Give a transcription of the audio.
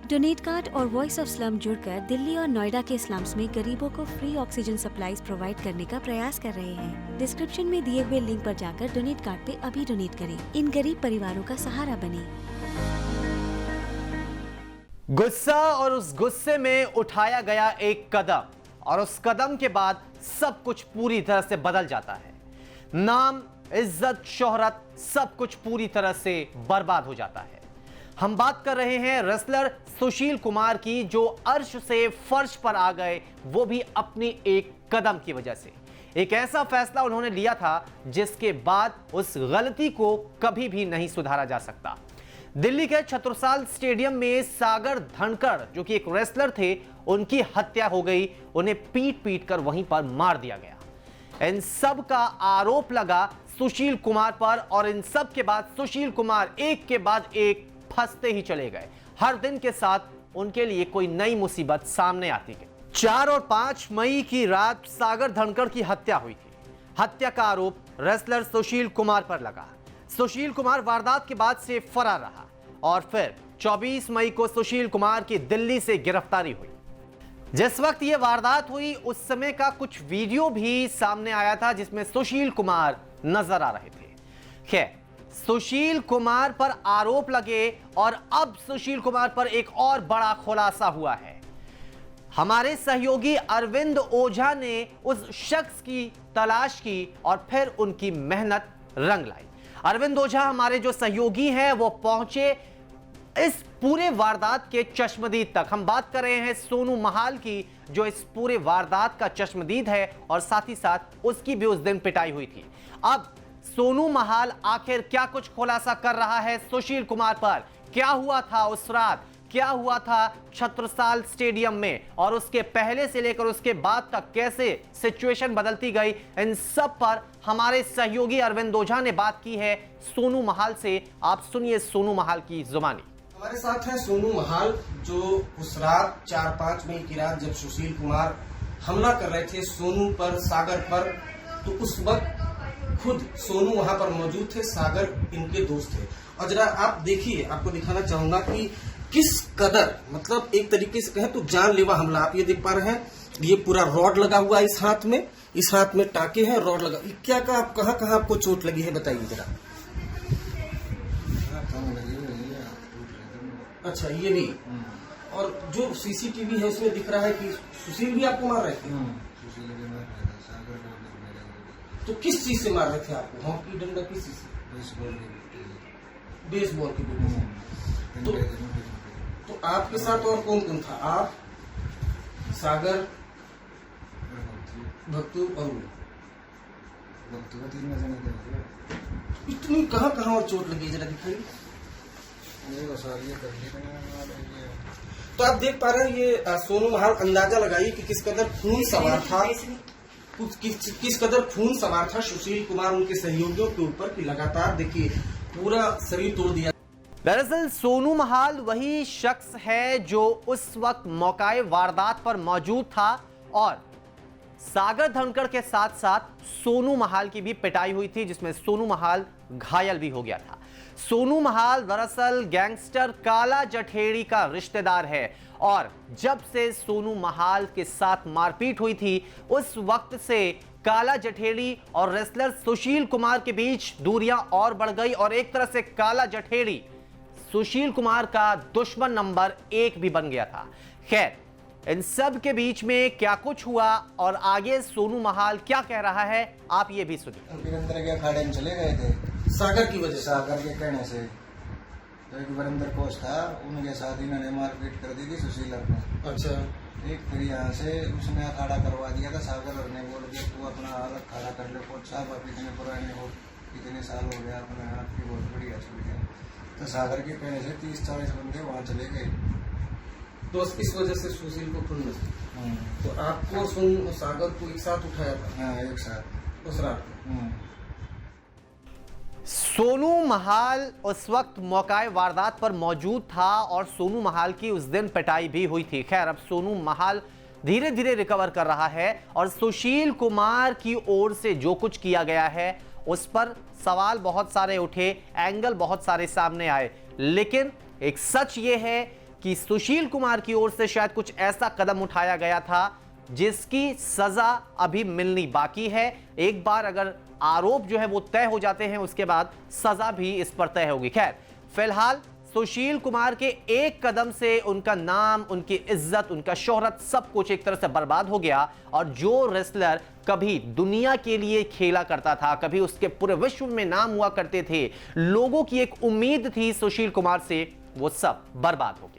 Donate card और voice of slum जुड़कर दिल्ली और नोएडा के स्लम्स में गरीबों को फ्री ऑक्सीजन सप्लाईज प्रोवाइड करने का प्रयास कर रहे हैं। डिस्क्रिप्शन में दिए हुए लिंक पर जाकर डोनेट कार्ड पे अभी डोनेट करें। इन गरीब परिवारों का सहारा बने। गुस्सा और उस गुस्से में उठाया गया एक कदम और उस कदम के बाद सब कुछ पूरी तरह से बदल जाता है। नाम, इज्जत, शोहरत, सब कुछ पूरी तरह से बर्बाद हो जाता है। हम बात कर रहे हैं रेसलर सुशील कुमार की, जो अर्श से फर्श पर आ गए, वो भी अपनी एक कदम की वजह से। एक ऐसा फैसला उन्होंने लिया था जिसके बाद उस गलती को कभी भी नहीं सुधारा जा सकता। दिल्ली के छत्रसाल स्टेडियम में सागर धनखड़, जो कि एक रेसलर थे, उनकी हत्या हो गई। उन्हें पीट पीट कर वहीं पर मार दिया गया। इन सब का आरोप लगा सुशील कुमार पर और इन सब के बाद सुशील कुमार एक के बाद एक फंसते ही चले गए। हर दिन के साथ उनके लिए कोई नई मुसीबत सामने आती गई। 4 और 5 मई की रात सागर धनखड़ की हत्या हुई थी। हत्या का आरोप रेसलर सुशील कुमार पर लगा। सुशील कुमार वारदात के बाद से फरार रहा और फिर 24 मई को सुशील कुमार की दिल्ली से गिरफ्तारी हुई। जिस वक्त यह वारदात हुई उस समय का कुछ वीडियो भी सामने आया था जिसमें सुशील कुमार नजर आ रहे थे। खैर, सुशील कुमार पर आरोप लगे और अब सुशील कुमार पर एक और बड़ा खुलासा हुआ है। हमारे सहयोगी अरविंद ओझा ने उस शख्स की तलाश की और फिर उनकी मेहनत रंग लाई। अरविंद ओझा हमारे जो सहयोगी हैं वो पहुंचे इस पूरे वारदात के चश्मदीद तक। हम बात कर रहे हैं सोनू महाल की, जो इस पूरे वारदात का चश्मदीद है और साथ ही साथ उसकी भी उस दिन पिटाई हुई थी। अब सोनू महाल आखिर क्या कुछ खुलासा कर रहा है सुशील कुमार पर? क्या हुआ था उस रात, क्या हुआ था छत्रसाल स्टेडियम में और उसके पहले से लेकर उसके बाद तक कैसे सिचुएशन बदलती गई, इन सब पर हमारे सहयोगी अरविंद ओझा ने बात की है सोनू महाल से। आप सुनिए सोनू महाल की जुबानी। हमारे साथ है सोनू महाल, जो उस रात 4-5 मई की रात जब सुशील कुमार हमला कर रहे थे सोनू पर, सागर पर, तो उस वक्त खुद सोनू वहां पर मौजूद थे, सागर इनके दोस्त थे। और जरा आप देखिए, आपको दिखाना चाहूंगा कि किस कदर, मतलब एक तरीके से कहें तो जानलेवा हमला। आप ये देख पा रहे हैं, ये पूरा रॉड लगा हुआ है इस हाथ में टाके हैं, रॉड लगा। क्या का आप कहाँ आपको चोट लगी है, बताइए जरा। अच्छा, ये भी। और जो सीसीटीवी है उसमें दिख रहा है कि सुशील भी आपको मार रहे थे। तो किस चीज से मार रहे थे आपको? हॉकी डंडा किस चीज से? बेसबॉल की बैट से। तो आपके साथ और कौन कौन था? आप, सागर, भक्तू और इतनी कहाँ और चोट लगी, जरा दिखाइए। तो आप देख पा रहे हैं, ये सोनू महाल, अंदाजा लगाइए कि किस कदर खून सवार था, किस कदर खून सवार था सुशील कुमार उनके सहयोगियों के ऊपर, कि लगातार देखिए पूरा शरीर तोड़ दिया। दरअसल सोनू महाल वही शख्स है जो उस वक्त मौकाए वारदात पर मौजूद था और सागर धनखड़ के साथ साथ सोनू महाल की भी पिटाई हुई थी, जिसमें सोनू महाल घायल भी हो गया था। सोनू महाल दरअसल गैंगस्टर काला जठेड़ी का रिश्तेदार है और जब से सोनू महाल के साथ मारपीट हुई थी उस वक्त से काला जठेड़ी और रेसलर सुशील कुमार के बीच दूरियां और बढ़ गई और एक तरह से काला जठेड़ी सुशील कुमार का दुश्मन नंबर 1 भी बन गया था। खैर, इन सब के बीच में क्या कुछ हुआ और आगे सोनू महाल क्या कह रहा है, आप ये भी सुनिए। वीरेंद्र के अखाड़े में चले गए थे सागर की वजह से, सागर के कहने से। तो एक वीरेंद्र कोच था, उनके साथ इन्होंने मारपीट कर दी थी सुशील को। अच्छा। एक फिर यहाँ से उसने अखाड़ा करवा दिया था। सागर ने बोल दिया तू अपना अलग अखाड़ा कर ले कोच साहब, आप इतने पुराने हो, इतने साल हो गया, अपने आपकी बहुत बढ़िया सुविधा। तो सागर के कहने से 30-40 बंदे वहाँ चले गए। तो इस वजह से सुशील को खून लगा। तो आपको सागर को एक साथ उठाया था? हाँ, एक साथ उस रात को। सोनू महाल उस वक्त मौकाए वारदात पर मौजूद था और सोनू महाल की उस दिन पिटाई भी हुई थी। खैर, अब सोनू महाल धीरे धीरे रिकवर कर रहा है और सुशील कुमार की ओर से जो कुछ किया गया है उस पर सवाल बहुत सारे उठे, एंगल बहुत सारे सामने आए, लेकिन एक सच ये है कि सुशील कुमार की ओर से शायद कुछ ऐसा कदम उठाया गया था जिसकी सजा अभी मिलनी बाकी है। एक बार अगर आरोप जो है वो तय हो जाते हैं, उसके बाद सजा भी इस पर तय होगी। खैर, फिलहाल सुशील कुमार के एक कदम से उनका नाम, उनकी इज्जत, उनका शोहरत, सब कुछ एक तरह से बर्बाद हो गया। और जो रेसलर कभी दुनिया के लिए खेला करता था, कभी उसके पूरे विश्व में नाम हुआ करते थे, लोगों की एक उम्मीद थी सुशील कुमार से, वो सब बर्बाद हो गया।